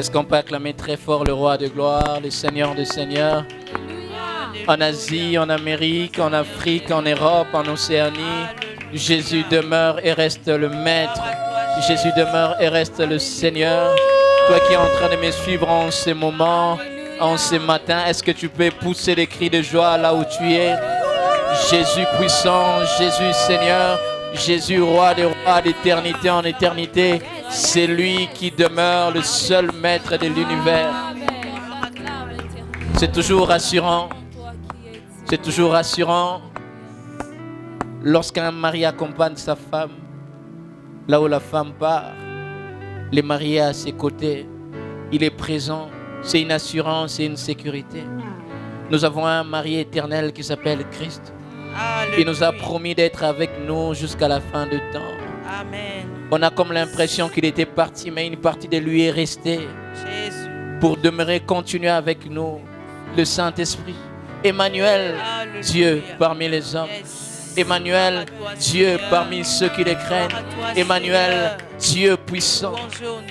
Est-ce qu'on peut acclamer très fort le roi de gloire, le Seigneur de seigneurs? En Asie, en Amérique, en Afrique, en Europe, en Océanie, Jésus demeure et reste le Maître. Jésus demeure et reste le Seigneur. Toi qui es en train de me suivre en ces moments, en ces matins, est-ce que tu peux pousser des cris de joie là où tu es? Jésus puissant, Jésus Seigneur, Jésus roi des rois d'éternité en éternité, c'est lui qui demeure le seul maître de l'univers. C'est toujours rassurant. C'est toujours rassurant lorsqu'un mari accompagne sa femme, là où la femme part, le mari est à ses côtés, il est présent, c'est une assurance, c'est une sécurité. Nous avons un mari éternel qui s'appelle Christ. Il nous a promis d'être avec nous jusqu'à la fin du temps. Amen. On a comme l'impression qu'il était parti, mais une partie de lui est restée pour demeurer, continuer avec nous. Le Saint-Esprit, Emmanuel, Dieu parmi les hommes. Emmanuel, Dieu parmi ceux qui le craignent. Emmanuel, Dieu puissant.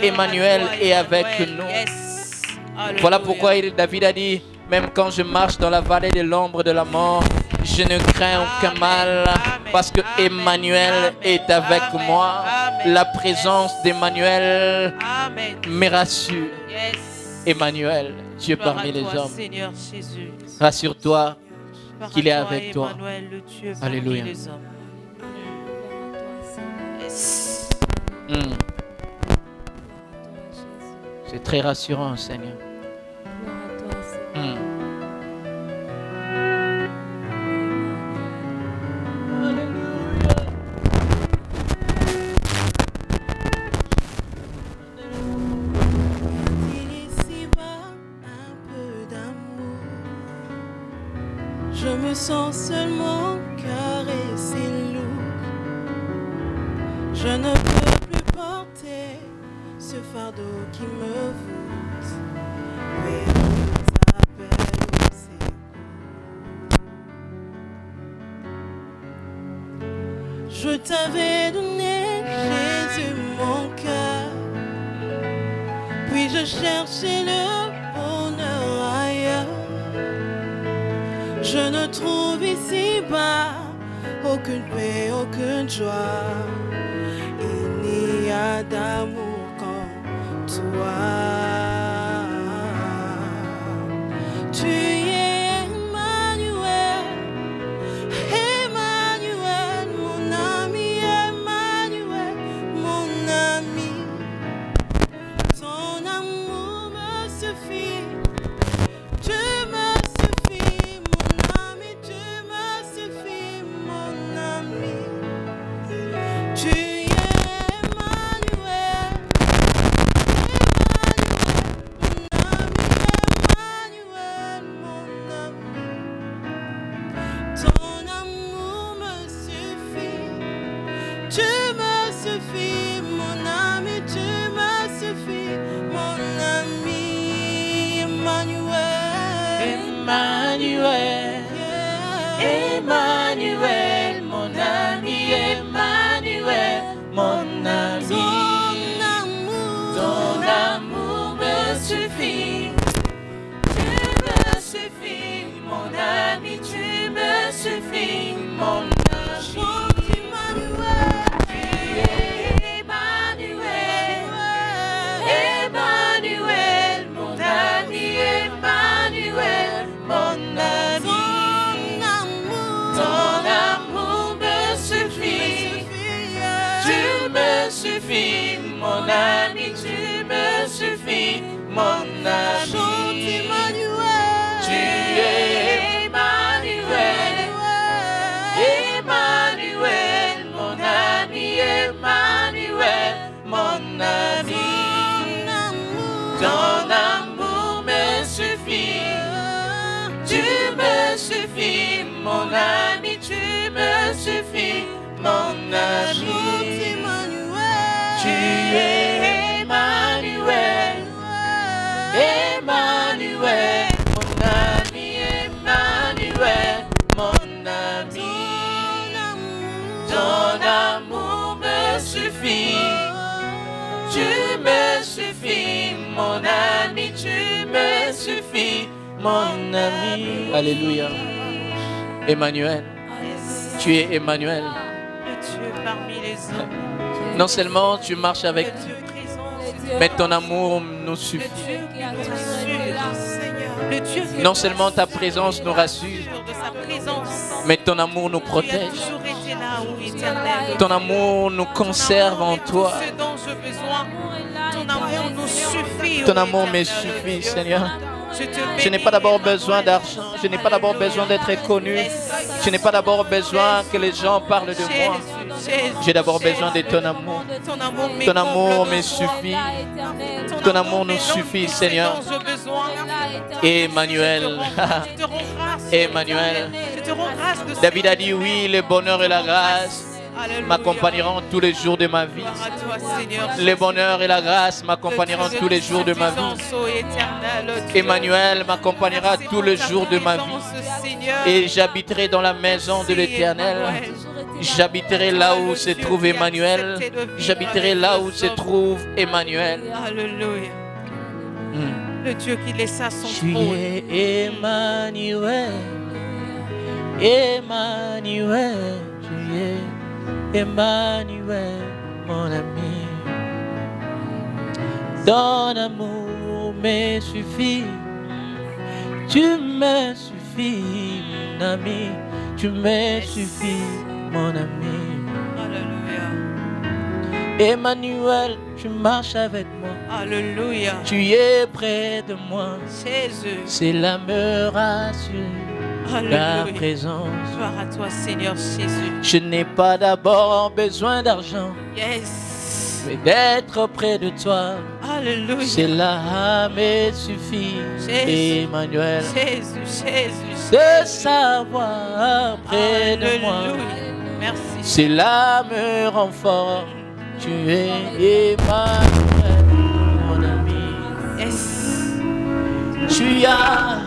Emmanuel est avec nous. Voilà pourquoi David a dit, même quand je marche dans la vallée de l'ombre de la mort, je ne crains aucun mal parce que Emmanuel est avec moi. La présence d'Emmanuel me rassure. Emmanuel, Dieu parmi les hommes. Rassure-toi qu'il est avec toi. Alléluia. C'est très rassurant, Seigneur. Je me sens seulement caressé lourd. Je ne peux plus porter ce fardeau qui me voûte. Mais on t'appelle au secours. Je t'avais donné, Jésus, mon cœur. Puis je cherchais le bonheur ailleurs. Je ne trouve ici-bas aucune paix, aucune joie. Il n'y a d'amour comme toi. Tu es Emmanuel, Emmanuel, mon ami, Emmanuel, mon ami. Ton amour me suffit. Tu me suffis, mon ami, tu me suffis, mon ami. Tu es Emmanuel, Emmanuel, mon ami, ton amour me suffit. Tu me suffis, mon ami, tu me suffis, mon ami, Emmanuel. Emmanuel, Emmanuel, mon ami, Emmanuel, mon ami. Ton amour me suffit. Tu me suffis, mon ami, tu me suffis, mon ami. Tu es Emmanuel, Emmanuel, mon ami, Emmanuel, mon ami. Ton amour me suffit. Tu me suffis, mon ami, tu me suffis, mon ami. Tu es Emmanuel, Emmanuel, mon ami, Emmanuel, mon ami. Ton amour me suffit. Tu me suffis, mon ami, tu me suffis, mon ami. Tu es Emmanuel, Emmanuel, mon ami, Emmanuel, mon ami. Ton amour me suffit. Tu me suffis, mon ami. suffis, mon ami. Alléluia. Emmanuel, tu es Emmanuel. Le Dieu parmi les hommes. Non seulement tu marches avec nous, mais ton amour nous suffit. Non seulement ta présence nous rassure, mais ton amour nous protège. Ton amour nous conserve en toi. Ton amour me suffit, Seigneur. Je n'ai pas d'abord besoin d'argent. Je n'ai pas d'abord besoin d'être connu. Je n'ai pas d'abord besoin que les gens parlent de moi. J'ai d'abord besoin de ton amour. Ton amour me suffit. Ton amour nous suffit, Seigneur. Emmanuel. Emmanuel. David a dit oui, le bonheur et la grâce m'accompagneront tous les jours de ma vie. Le bonheur et la grâce m'accompagneront tous les jours de ma vie. Emmanuel m'accompagnera tous les jours de ma vie. Et j'habiterai dans la maison de l'Éternel. J'habiterai là où se trouve Emmanuel. J'habiterai là où se trouve Emmanuel. Alléluia. Le Dieu qui laissa son Tu trône. es Emmanuel. Emmanuel. Tu es Emmanuel, mon ami. Ton amour me suffit. Tu me suffis, mon ami. Tu me suffis, mon ami. Alléluia. Emmanuel, tu marches avec moi. Alléluia. Tu es près de moi. Jésus. Cela me rassure. Ta Alléluia. présence. Gloire à toi, Seigneur Jésus. Je n'ai pas d'abord besoin d'argent, Yes. mais d'être près de toi. Alléluia. Cela me suffit, Jésus. Emmanuel. Jésus, Jésus. De savoir près de moi. Alléluia. Merci. Cela me rend fort. Tu es Emmanuel, mon ami. Yes. Tu as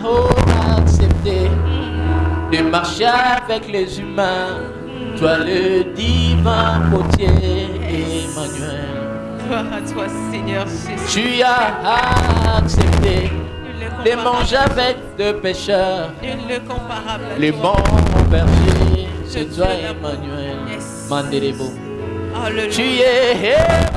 accepté de marcher avec les humains. Toi le divin potier, Emmanuel. Gloire à toi, Seigneur Jésus. Tu as accepté Nul de manger avec des pécheurs. Nul ne comparable à Les toi. bons bergers, c'est Le toi Dieu d'amour. Emmanuel. Yes. Mandelebo. Alléluia. Tu es Personne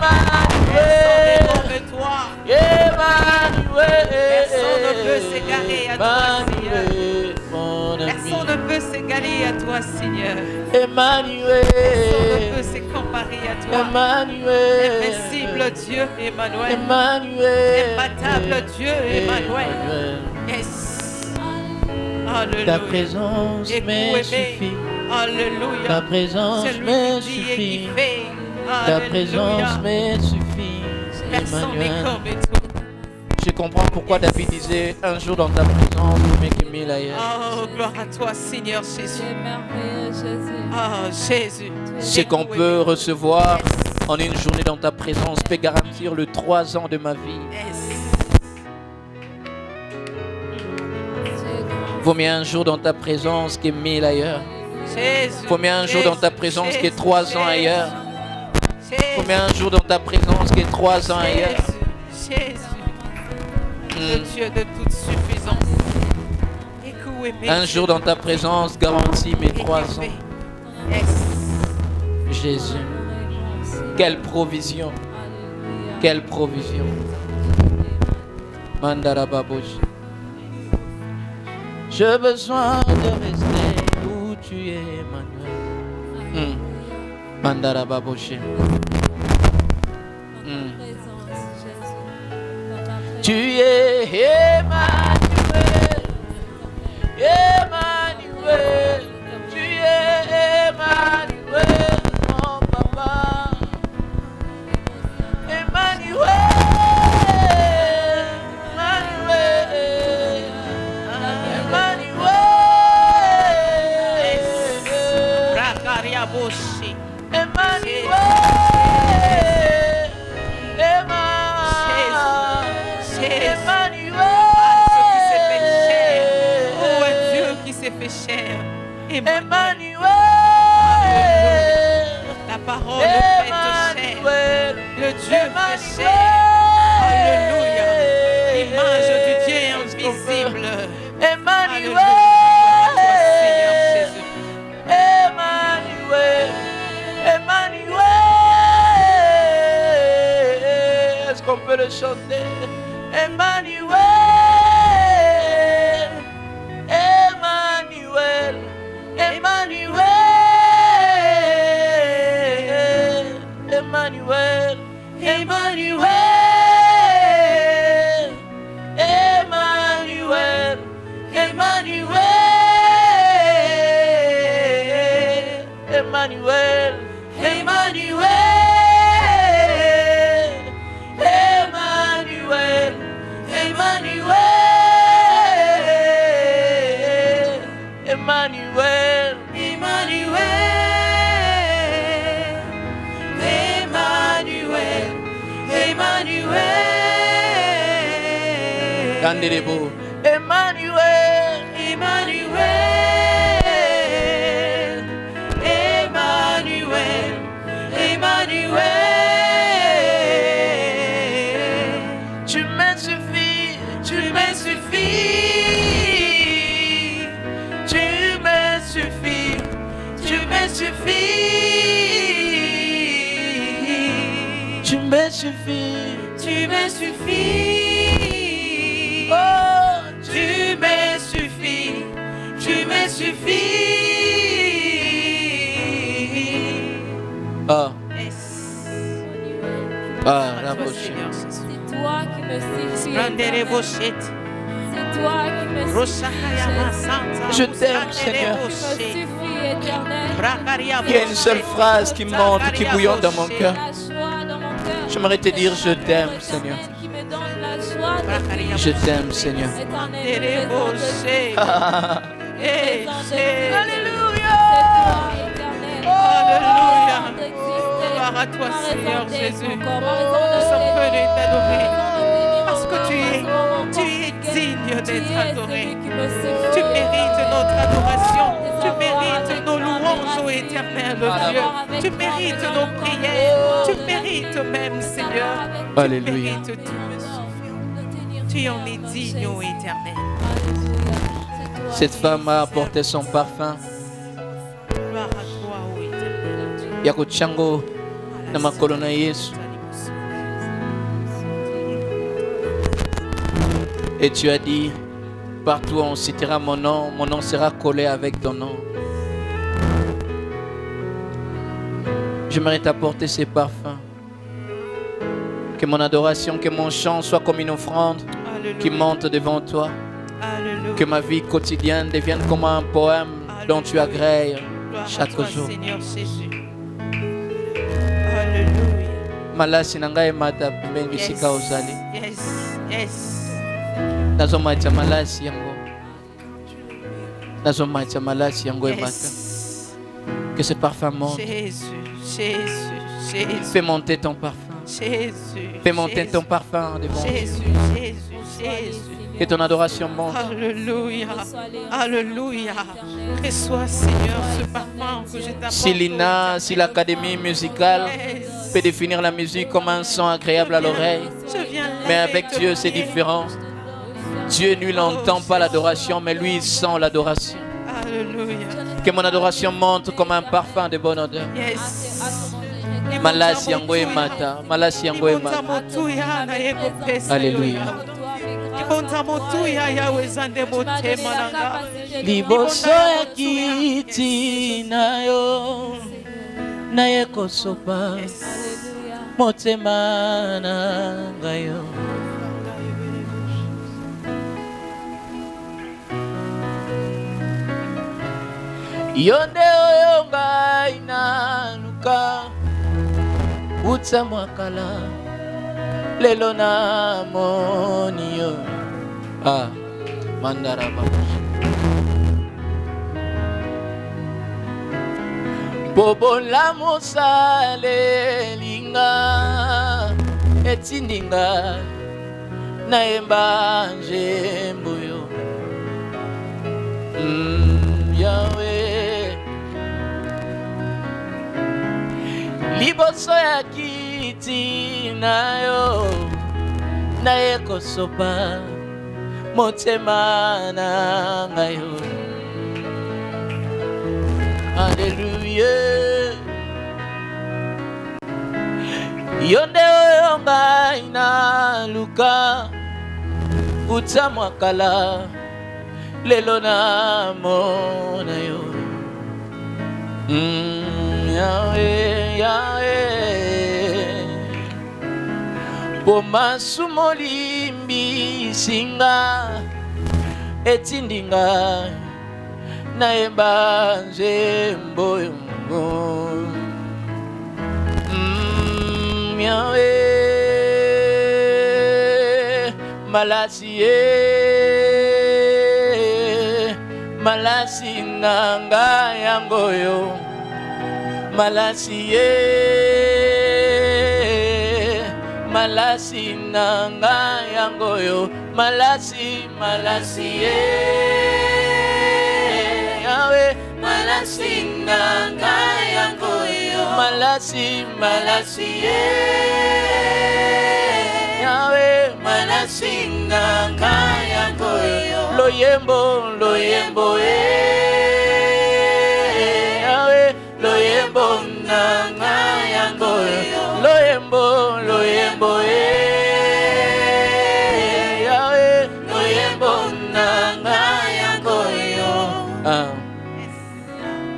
Emmanuel. comme toi. Emmanuel. Personne ne peut s'égarer à toi, Seigneur. Emmanuel, mon ami. Personne ne peut s'égaler à toi, Seigneur. Emmanuel. Personne ne peut se comparer à toi. Emmanuel. Invincible Dieu, Emmanuel. Emmanuel. Imbattable Dieu, Emmanuel. Emmanuel. Yes. Ta Alléluia. présence Et me pour suffit. aimer. Alléluia. Ta présence C'est lui me qui dit et qui suffit. fait. Ta Alléluia. présence me suffit. Personne n'est Emmanuel. comme toi. Je comprends pourquoi David disait un jour dans ta présence, vous m'aimez ailleurs. Oh, gloire à toi, Seigneur Jésus. Tu es merveilleux, Jésus. Oh, Jésus. Ce qu'on peut recevoir en une journée dans ta présence peut garantir le 3 ans de ma vie. Yes. Vaut mieux un jour dans ta présence que 1000 ailleurs. Jésus. Vaut mieux un jour dans ta présence que 3 ans ailleurs. Vaut mieux un jour dans ta présence que 3 ans ailleurs. Jésus. Le Dieu de toute suffisance. Un jour dans ta présence garantit mes 3 ans. Yes. Jésus. Quelle provision. Quelle provision. Mandarababosh. J'ai besoin de rester où tu es, Emmanuel. Mandarababosh. Tu es Emmanuel. Emmanuel. Tu es Emmanuel, mon papa. Emmanuel. Emmanuel. Emmanuel. Rakariaboshi. Emmanuel. Fait chair. Emmanuel. La parole fait chair. Le Dieu fait chair. Alléluia. L'image du Dieu invisible. Emmanuel, Emmanuel. Est-ce qu'on peut le chanter? Emmanuel, Emmanuel, Emmanuel, Emmanuel, Emmanuel, Emmanuel, Emmanuel, Emmanuel, Emmanuel, Emmanuel, Emmanuel, Emmanuel, Emmanuel, Candelebo, Emmanuel, Emmanuel, Emmanuel, Emmanuel, tu me suffis, tu me suffis, tu me suffis, tu me suffis, tu me suffis, tu me suffis, oh, tu me suffis, tu me suffis. Ah. Ah, la prochaine. C'est toi qui me suffis. C'est toi qui me suffis. Je t'aime, Seigneur. Tu me suffis, éternel. Il y a une seule phrase qui monte, qui bouillonne dans mon cœur. J'aimerais te dire, je t'aime, Seigneur. Je t'aime, Seigneur. Alléluia. Alléluia. Gloire à toi, Seigneur Jésus. Nous sommes venus t'adorer parce que tu es digne d'être adoré. Tu mérites notre adoration. Tu mérites nos louanges, ô éternel Dieu. Tu mérites nos prières. Tu mérites même, Seigneur. Alléluia. Tu en es digne, ô éternel. Cette femme a apporté son parfum. Gloire à toi, ô éternel. Yakuchango na makolo na Yesu. Et tu as dit, partout où on citera mon nom sera collé avec ton nom. J'aimerais t'apporter ces parfums. Que mon adoration, que mon chant soit comme une offrande qui monte devant toi. Alléluia. Que ma vie quotidienne devienne comme un poème dont tu agrées chaque jour. Seigneur Jésus. Alléluia. Malasi nangai mata pembeni sika ozali. Yes. Yes. Nazomacha malasi yango. Nazomacha malasi yango emata. Yes. Que ce parfum monte. Jésus. Jésus. Jésus. Fais monter ton parfum. Jésus. Fais monter ton parfum devant Dieu. Jésus. Jésus. Jésus. Que ton adoration monte. Alléluia. Alléluia. Reçois, Seigneur, ce parfum que je t'apporte. Si l'INA, si l'académie musicale peut définir la musique comme un son agréable à l'oreille, mais avec Dieu c'est différent. Dieu, lui, n'entend pas l'adoration, mais lui, il sent l'adoration. Alléluia. Que mon adoration monte comme un parfum de bonne odeur. Yes. Malasi yango emata, malasi yango emata. Alléluia. Liboso ya kiti nayo naye kosopa motema na ngayo. Yonde oyo ngai naluka utsa mwakala lelo na moni yo. Ah, mandara babushi. Bobola mosale linga etindinga naemba njembo yo. Yahweh liboso ya kiti nayo naye kosopa motema na ngai. Alléluia. Yonde oyo ngai na luka uta mwakala lelo na mona yo. Yahweh, Yahweh, poma sumolimbi singa etindinga na ebanze mboyo. Yahweh, malasiye malasi nanga yangoyo, malasiye malasi nanga yangoyo, malasi malasiye Yahweh, malasi nanga yangoyo, malasi malasiye Yahweh, malasi nanga yangoyo, loyembo loyembo Yahweh, loyembo nanga yangoyo, loyembo loyembo Yahweh, loyembo nanga yangoyo.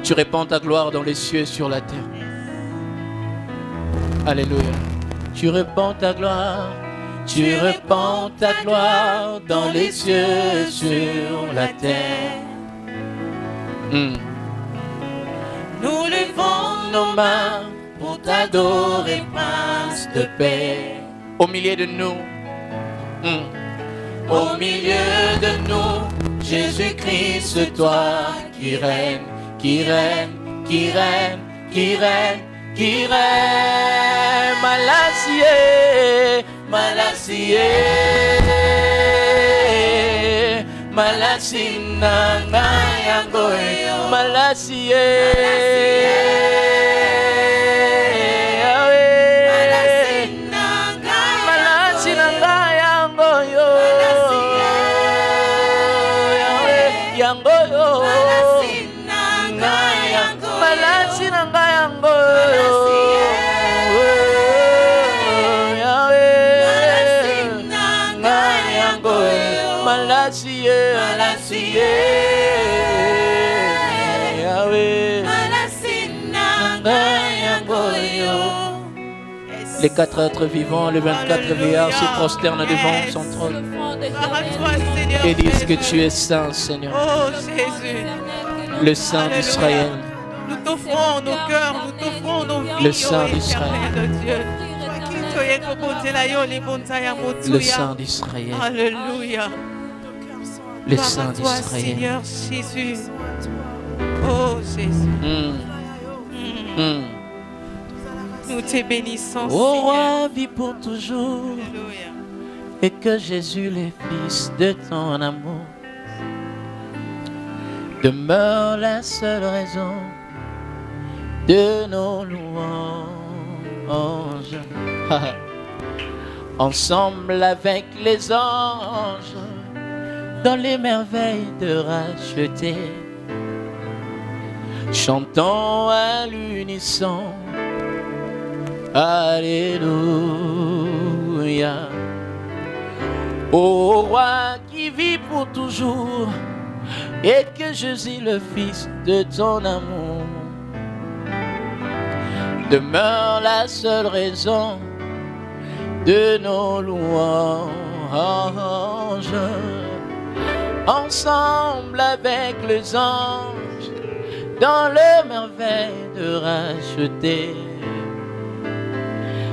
Tu répands ta gloire dans les cieux et sur la terre. Alléluia. Tu répands ta gloire. Tu répands ta gloire dans les cieux et sur la terre. Nous levons nos mains pour t'adorer, prince de paix. Au milieu de nous, au milieu de nous, Jésus-Christ, toi qui règne, qui règne, qui règne, qui règne, qui règne. Malassié, malassié, malassié, nanga yangoyo, malassié, malassié, nanga yangoyo, yangoyo, malassié, nanga yangoyo. Malassié, malassié, Yahweh, les 4 êtres vivants, les 24 vieillards se prosternent devant son trône et disent que tu es saint, Seigneur, Oh Jésus, le Saint d'Israël, nous t'offrons nos cœurs, nous t'offrons nos vies, le Saint d'Israël, de Dieu. le Saint d'Israël, Alléluia. le Saint Toi, d'Israël. Seigneur Jésus. Oh Jésus. Nous te bénissons, Ô Seigneur. roi, vis pour toujours, Alléluia. et que Jésus, le Fils de ton amour, demeure la seule raison de nos louanges. Ensemble avec les anges, dans les merveilles de racheter, chantons à l'unisson. Alléluia. Ô roi qui vit pour toujours, et que Jésus, le Fils de ton amour, demeure la seule raison de nos louanges. Ensemble avec les anges, dans le merveille de racheter,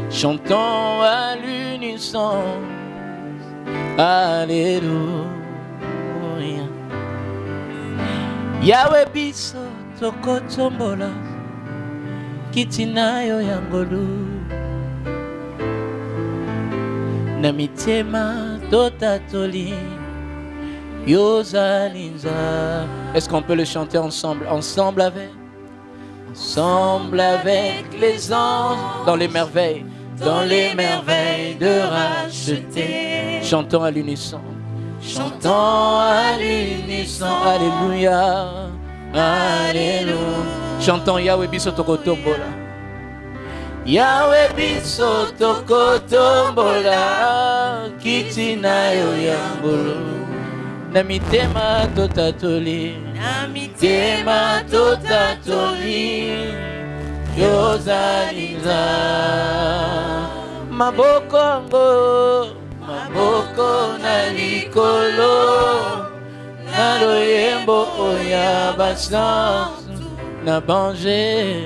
chantons à l'unisson. Alléluia. Yahweh biso tokotombola kitinayo yangolu na mitema totatoli yozalinza. Est-ce qu'on peut le chanter ensemble? Ensemble avec les anges, dans les merveilles de racheter. Chantons à l'unisson. chantons à l'unisson. Alléluia, Alléluia. Chantons Yahweh biso tokotombola. Yahweh biso tokotombola. Kiti na yo yambolo. Na mitema totatoli. Na mitema totatoli. Yozaliza. Maboko ngo. Maboko na likolo. Na loyembo oya basansu. Na bange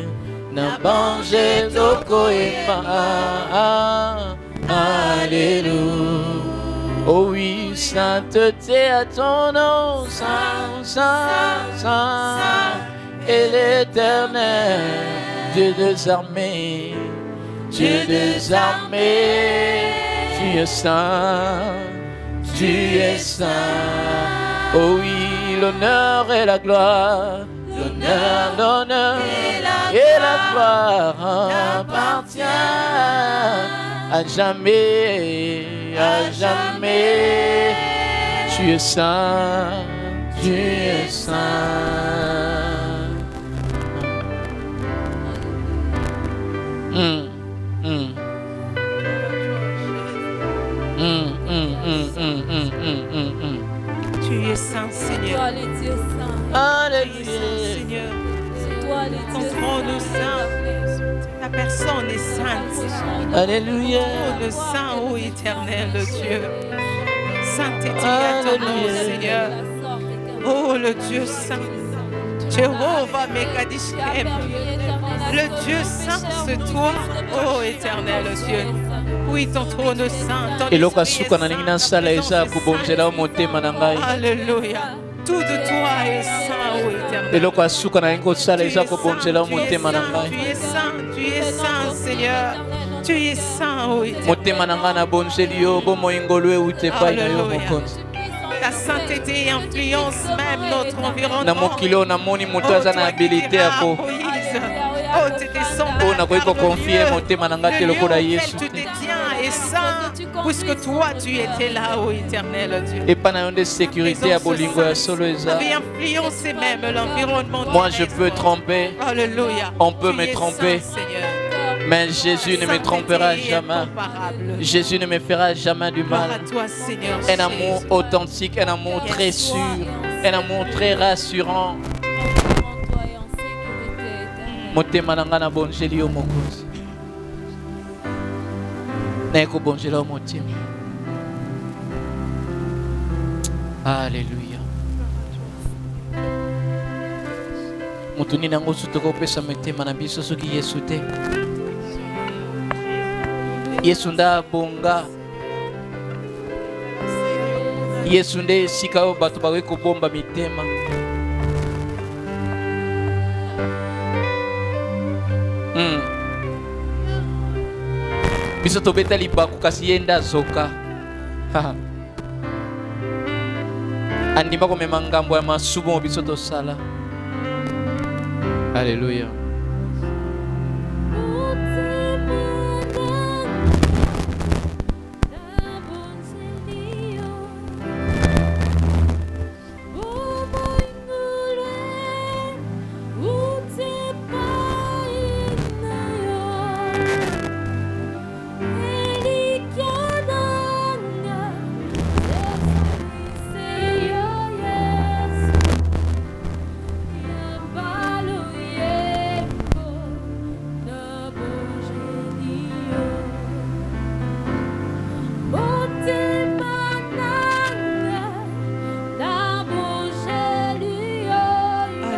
toko ema. Alléluia. Oh oui, sainteté à ton nom, saint, saint, saint, et l'éternel, Dieu des armées, Dieu des armées, tu es saint, tu es saint. Oh oui, l'honneur et la gloire. L'honneur et la gloire appartient à jamais, à jamais. Tu es saint, tu es saint. Tu es saint, Seigneur. Alléluia. Seigneur. Ton trône est saint. Ta personne est sainte. Alléluia. Oh, le saint, ô éternel Dieu. Sainteté à ton nom, Seigneur. Oh, le Dieu saint. Jéhovah Mekadishem. Le Dieu saint, c'est toi, ô éternel Dieu. Oui, ton trône saint. Alléluia. Tout de toi est saint, ô éternel. Tu es saint, Seigneur. Tu es saint, ô éternel. Alléluia. Ta sainteté influence même notre environnement. Oh, tu descends tu détiens et saint, puisque toi tu étais là, ô éternel Dieu. Et pendant une sécurité à Bolingo à Soloza. Avait influencé même l'environnement. Moi je peux tromper. Alléluia. On peut me tromper. Mais Jésus ne me trompera jamais. Jésus ne me fera jamais du mal. Un amour authentique, un amour très sûr, un amour très rassurant. Motema nanga na bonjeli yo mokozi. Na eko bonjela motema. Alléluia. Mutuni nango sutoko pesa motema na biso soki Yesu te. Yesu nda bonga. Yesu nde sika o bato bawe ko bomba mitema. Biso tobeta libaku kasi yenda zoka. Andima komema ngambo ya masubo biso tosala. Alléluia.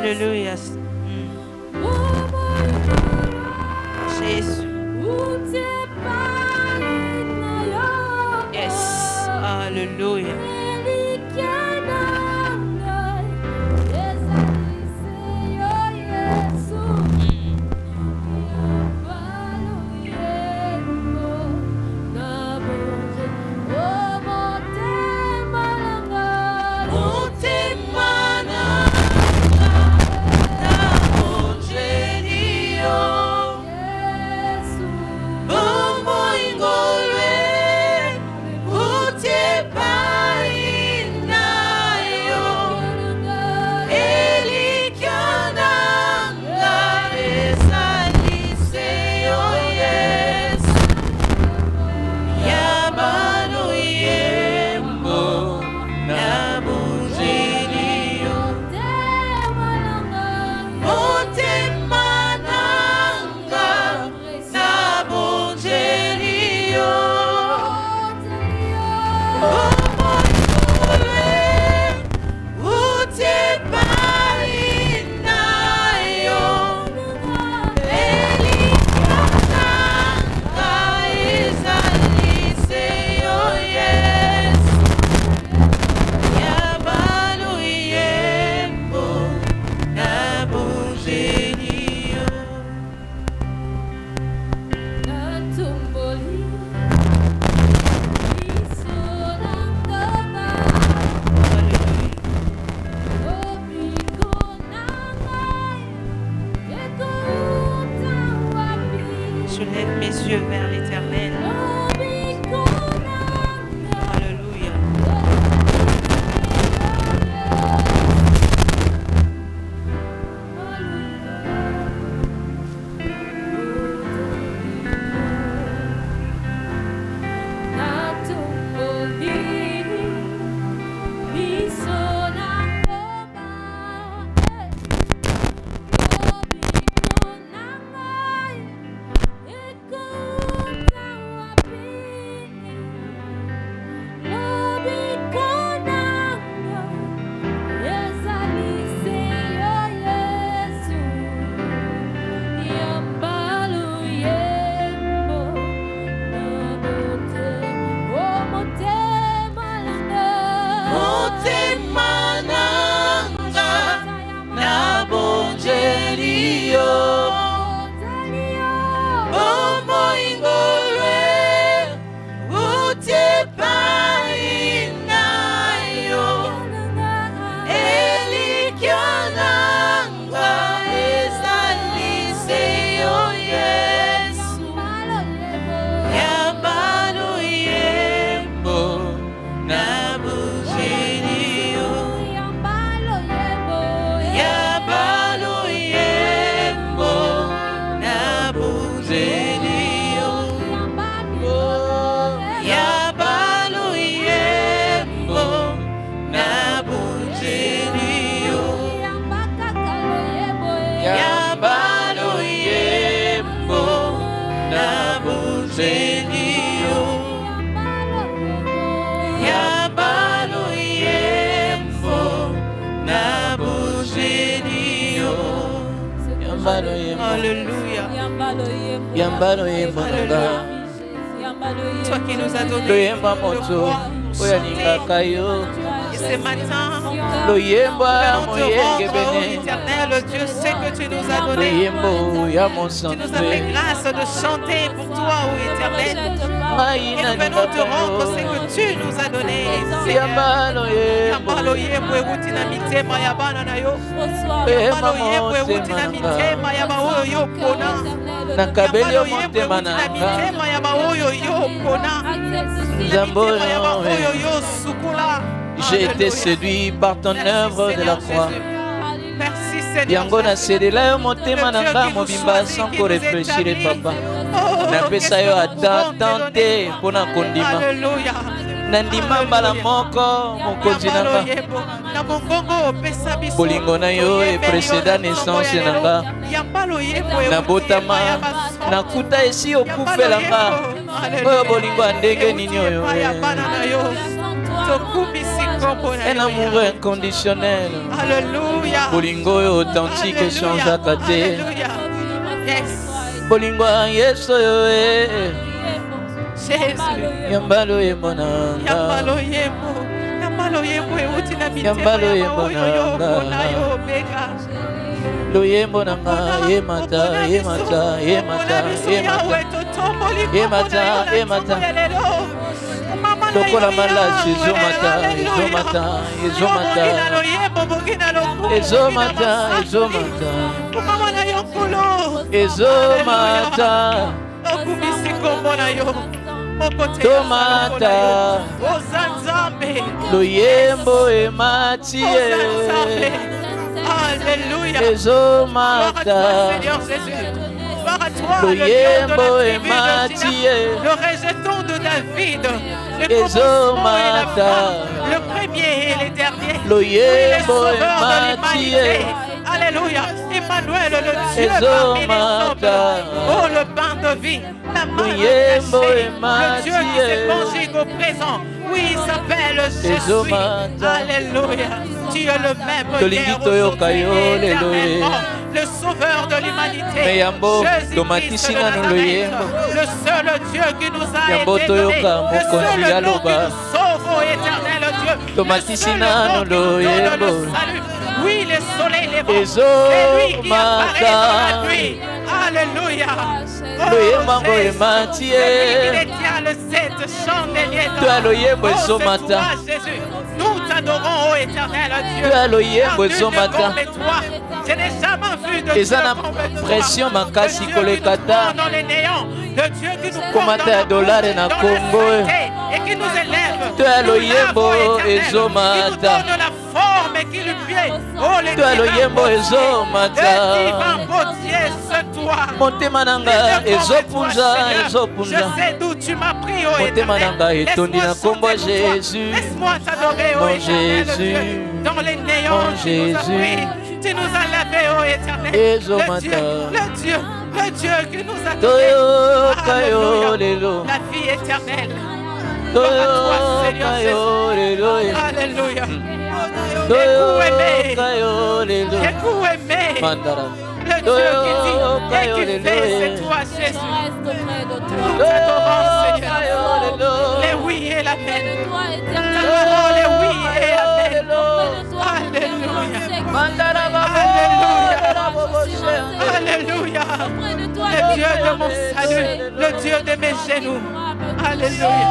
Alléluia. Jésus. Yes. Alléluia. je lève mes yeux vers l'Éternel. Alléluia. Toi qui nous as donné le droit de chanter. Et ce matin, nous venons te rendre, Éternel Dieu, ce que tu nous as donné. Tu nous as fait grâce de chanter pour toi, ô Éternel. Et nous venons te rendre ce que tu nous as donné, Seigneur. J'ai été séduit par ton œuvre de la croix. Yango na sedela yo motema na nga mobimba sans ko réfléchir papa. Na pesa yo ata tante pona kondima. Na ndima mbala moko mokonzi na nga. Bolingo na yo e précédent naissance na nga. Na botama na kuta esi okufela nga. Oyo bolingo andenge nini oyo. Un amour inconditionnel. Alléluia. Bolingo authentique change à côté. Bolingo yeso yo e. Jésus. Yambalo ye monanga. Yambalo yemo. Yambalo yemo e utina mitema. Yambalo ye monanga. Lo ye monanga ye mata ye mata ye mata ye mata ye mata ye mata. Lokola malachi ezomata ezomata ezomata ezomata ezomata ezomata tomata loyembo emati ezomata loyembo emati le rejeton de David. Le premier et le dernier. Le sauveur de l'humanité. Alléluia. Emmanuel, le Dieu parmi les hommes. Oh, le pain de vie. La main le Dieu qui se conjugue au présent. Oui, il s'appelle Jésus. Alléluia. Tu es le même hier, aujourd'hui, éternellement. Le sauveur de l'humanité. Jésus-Christ de Nazareth. Le seul Dieu qui nous a été donné. Le seul nom qui nous sauve, ô éternel Dieu. Le seul nom qui nous donne le salut. Oui, le soleil levant. C'est lui qui apparaît dans la nuit. Alléluia. Oh, c'est lui qui détient le sept chandeliers d'or. Oh, c'est toi, Jésus. Nous t'adorons, ô éternel Dieu. Tu es le yembo Nul ne ezomata. comme toi. Je n'ai jamais vu de Dieu eza na comme toi. pression makasi Le Dieu qui nous kolekata prend dans les néants. Le Dieu qui nous prend komata dans ya la dolare boue, na dans la Congo saleté, et qui nous élève. Tu es le Nous yembo l'avons, éternel. ezomata. Qui nous donne la forme et qui lui plaît. Oh, les Tu es le divins yembo beautés. ezomata. Le divin beauté, c'est toi. motema na nga ezopunza Je ezopunza sais d'où tu m'as pris, oh motema na nga éternel. etondi na Laisse-moi kombo ya chanter pour toi. Jésus. Laisse-moi t'adorer, oh Mon éternel Jésus. Dieu. Dans les néants, Mon tu nous as Jésus. pris. Tu nous as lavés, oh éternel. Ezomata. Le Dieu qui nous a donné. Toyoka yo Alléluia. lelo. La vie éternelle. Gloire à toi, Seigneur Toyoka yo lelo. Jésus. Alléluia. Toyoka yo lelo. Écoute aimé. Mandara. Le Dieu qui dit et qui fait, c'est toi, Jésus. Nous t'adorons, Seigneur. Les oui et l'amen. Ta parole est oui et amen. Alléluia. Alléluia. Le Dieu de mon salut, le Dieu de mes genoux. Alléluia.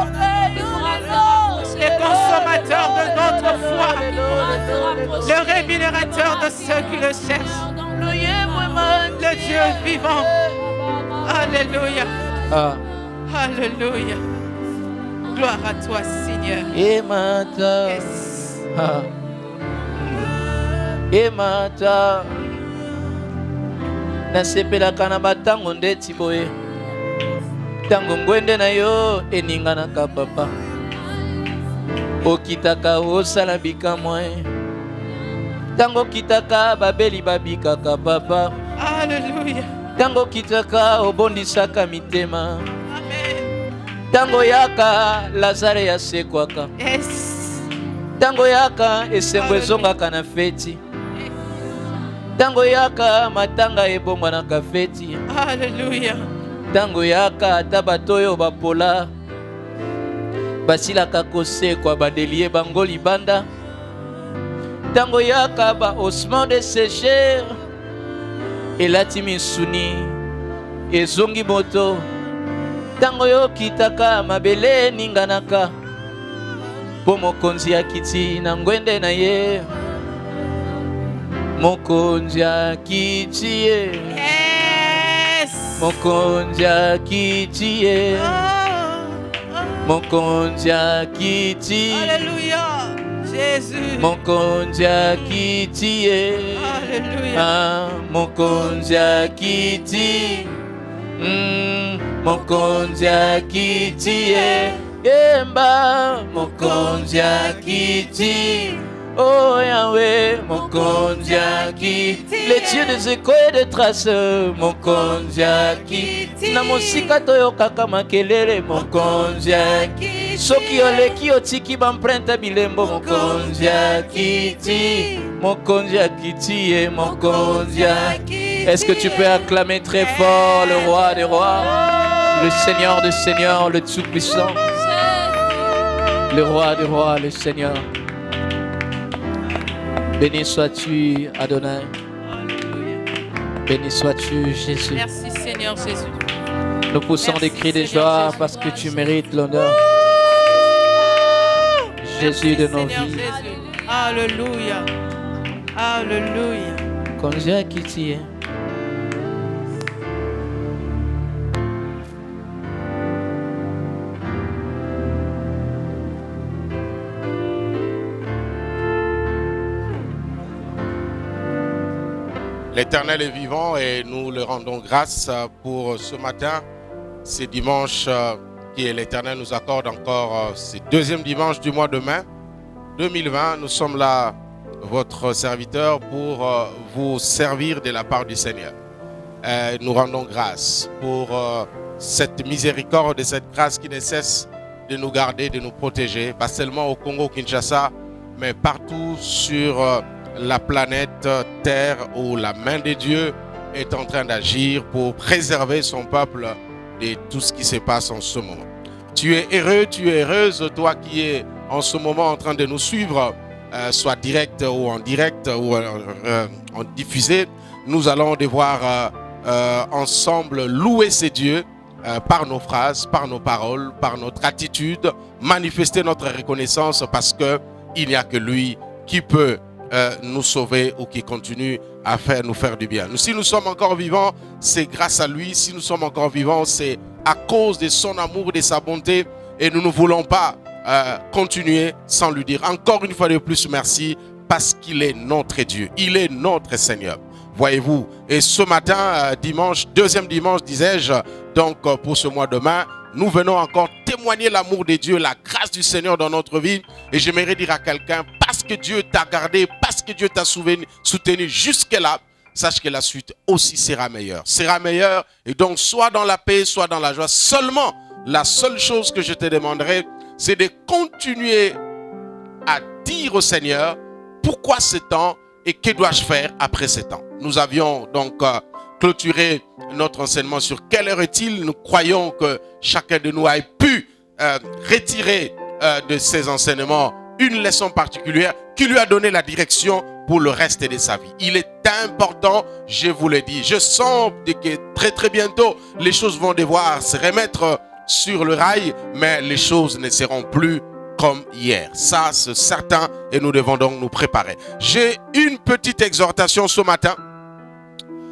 Les consommateurs de notre foi, le rémunérateur de ceux qui le cherchent. Le Dieu vivant. Alléluia. Ah. Alléluia. Gloire à toi, Seigneur. Emata. Yes. Ah. Emata. Nasepelaka na batango ndeti boye. Tango ngwende na yo eninganaka papa. Okitaka osala bikamwa. Tango kitaka babeli babikaka papa. Alléluia. Tango kitaka obondisaka mitema. Amen. Tango yaka Lazare yasekwaka. Yes. Tango yaka esengo ezongaka na feti. Tango yaka matanga ebongwanaka feti. Alléluia. Tango yaka ata bato oyo bapola basilaka kosekwa badelie bango libanda. Tango yaka ba osman de sécher elati misuni ezongi moto. Tango yo kitaka mabele ninganaka po mokonzi akiti na ngwende na ye. Mokonzi akiti ye. Yes. Mokonzi akiti ye. Mokonzi akiti. Alléluia. Jésus. Mokonzi akiti ye. Alléluia. Ah, mokonzi akiti. Mokonzi akiti ye. Yemba mokonzi akiti. Oh Yahweh, mokonzi akiti. Les dieux des échos et des traces, mokonzi akiti. Na mosika toyokaka makelele, mokonzi akiti. Soki oleki otiki bamprente bilembo, mokonzi akiti. Mokonzi akiti et mokonzi akiti. Est-ce que tu peux acclamer très fort le roi des rois, le Seigneur des seigneurs, le Tout-Puissant, le roi des rois, le Seigneur. Béni sois-tu, Adonai. Béni sois-tu, Jésus. Merci, Seigneur Jésus. Nous poussons des cris de joie parce que tu mérites l'honneur. Jésus de nos Seigneur vies. Jésus. Alléluia. Alléluia. Konzi akiti ye. L'Éternel est vivant et nous le rendons grâce pour ce matin. C'est dimanche qui l'Éternel nous accorde encore. C'est deuxième dimanche du mois de mai 2020. Nous sommes là, votre serviteur, pour vous servir de la part du Seigneur. Nous rendons grâce pour cette miséricorde et cette grâce qui ne cesse de nous garder, de nous protéger, pas seulement au Congo-Kinshasa, mais partout sur la planète Terre où la main de Dieu est en train d'agir pour préserver son peuple de tout ce qui se passe en ce moment. Tu es heureux, tu es heureuse, toi qui es en ce moment en train de nous suivre, soit direct ou en en diffusé. Nous allons devoir ensemble louer ces dieux par nos phrases, par nos paroles, par notre attitude, manifester notre reconnaissance parce que il n'y a que lui qui peut nous sauver ou qui continue à nous faire du bien. Si nous sommes encore vivants, c'est grâce à lui. Si nous sommes encore vivants, c'est à cause de son amour, de sa bonté. Et nous ne voulons pas continuer sans lui dire encore une fois de plus merci, parce qu'il est notre Dieu. Il est notre Seigneur. Voyez-vous, et ce matin, dimanche, deuxième dimanche, disais-je, donc pour ce mois de mai, nous venons encore témoigner l'amour de Dieu, la grâce du Seigneur dans notre vie. Et j'aimerais dire à quelqu'un, parce que Dieu t'a gardé, parce que Dieu t'a soutenu jusque-là, sache que la suite aussi sera meilleure. Sera meilleure, et donc soit dans la paix, soit dans la joie. Seulement, la seule chose que je te demanderai, c'est de continuer à dire au Seigneur, pourquoi ce temps et que dois-je faire après ce temps? Nous avions donc clôturé notre enseignement sur quelle heure est-il. Nous croyons que chacun de nous a pu retirer de ces enseignements une leçon particulière qui lui a donné la direction pour le reste de sa vie. Il est important, je vous le dis. Je sens que très très bientôt, les choses vont devoir se remettre sur le rail, mais les choses ne seront plus comme hier. Ça, c'est certain, et nous devons donc nous préparer. J'ai une petite exhortation ce matin.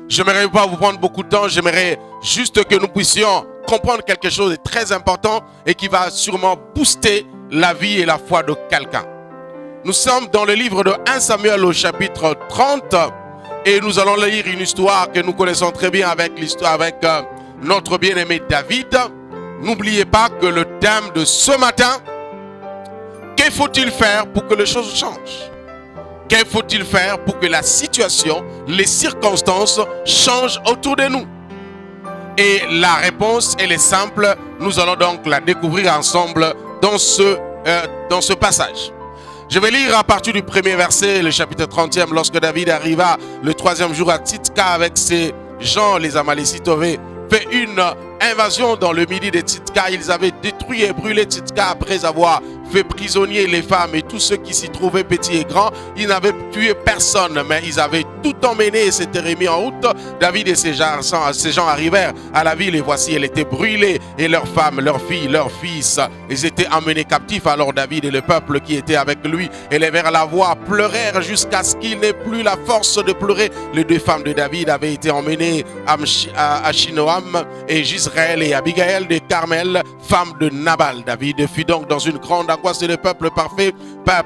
Je n'aimerais pas vous prendre beaucoup de temps. J'aimerais juste que nous puissions comprendre quelque chose de très important et qui va sûrement booster la vie et la foi de quelqu'un. Nous sommes dans le livre de 1 Samuel au chapitre 30 et nous allons lire une histoire que nous connaissons très bien avec notre bien-aimé David. N'oubliez pas que le thème de ce matin, que faut-il faire pour que les choses changent? Que faut-il faire pour que la situation, les circonstances changent autour de nous? Et la réponse, elle est simple. Nous allons donc la découvrir ensemble dans ce passage. Je vais lire à partir du premier verset, le chapitre 30e. Lorsque David arriva le 3e jour à Tzidka avec ses gens, les Amalécites avaient fait une invasion dans le midi de Tzidka. Ils avaient détruit et brûlé Tzidka après avoir fait prisonnier les femmes et tous ceux qui s'y trouvaient, petits et grands. Ils n'avaient tué personne, mais ils avaient tout emmené et s'étaient remis en route. David et ses gens arrivèrent à la ville et voici, elle était brûlée et leurs femmes, leurs filles, leurs fils, ils étaient emmenés captifs. Alors David et le peuple qui était avec lui élevèrent la voix, pleurèrent jusqu'à ce qu'il n'ait plus la force de pleurer. Les deux femmes de David avaient été emmenées à Achinoam et Jisraël et Abigail de Carmel, femme de Nabal. David fut donc dans une grande angoisse et le peuple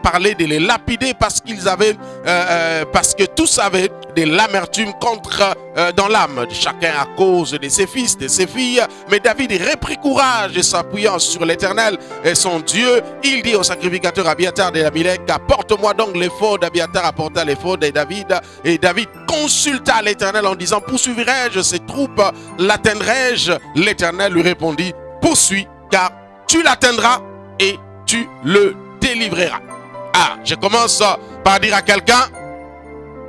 parlait de les lapider parce que tous avaient de l'amertume dans l'âme de chacun à cause de ses fils, de ses filles. Mais David reprit courage et s'appuyant sur l'Éternel et son Dieu, il dit au sacrificateur Abiatar de Amalek, apporte-moi donc l'éphod. Abiatar apporta l'éphod de David et David consulta l'Éternel en disant, poursuivrai-je ces troupes, l'atteindrai-je? L'Éternel lui répondit, poursuis car tu l'atteindras et tu le délivreras. Ah, je commence par dire à quelqu'un,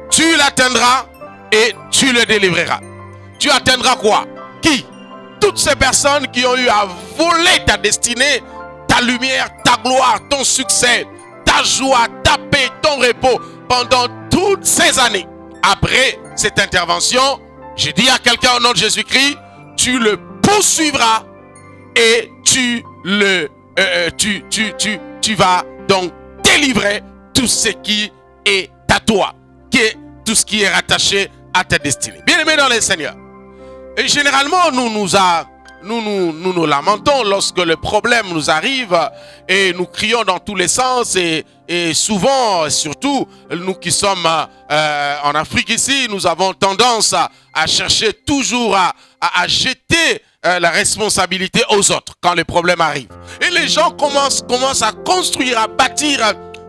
tu l'atteindras et tu le délivreras. Tu atteindras quoi? Qui? Toutes ces personnes qui ont eu à voler ta destinée, ta lumière, ta gloire, ton succès, ta joie, ta paix, ton repos pendant toutes ces années. Après cette intervention, je dis à quelqu'un au nom de Jésus-Christ, tu le poursuivras et tu vas donc délivrer tout ce qui est à toi, tout ce qui est rattaché à ta destinée. Bien-aimés dans le Seigneur. Et généralement, nous lamentons lorsque le problème nous arrive et nous crions dans tous les sens et souvent, surtout, nous qui sommes en Afrique ici, nous avons tendance à chercher toujours à jeter la responsabilité aux autres quand les problèmes arrivent. Et les gens commencent à construire, à bâtir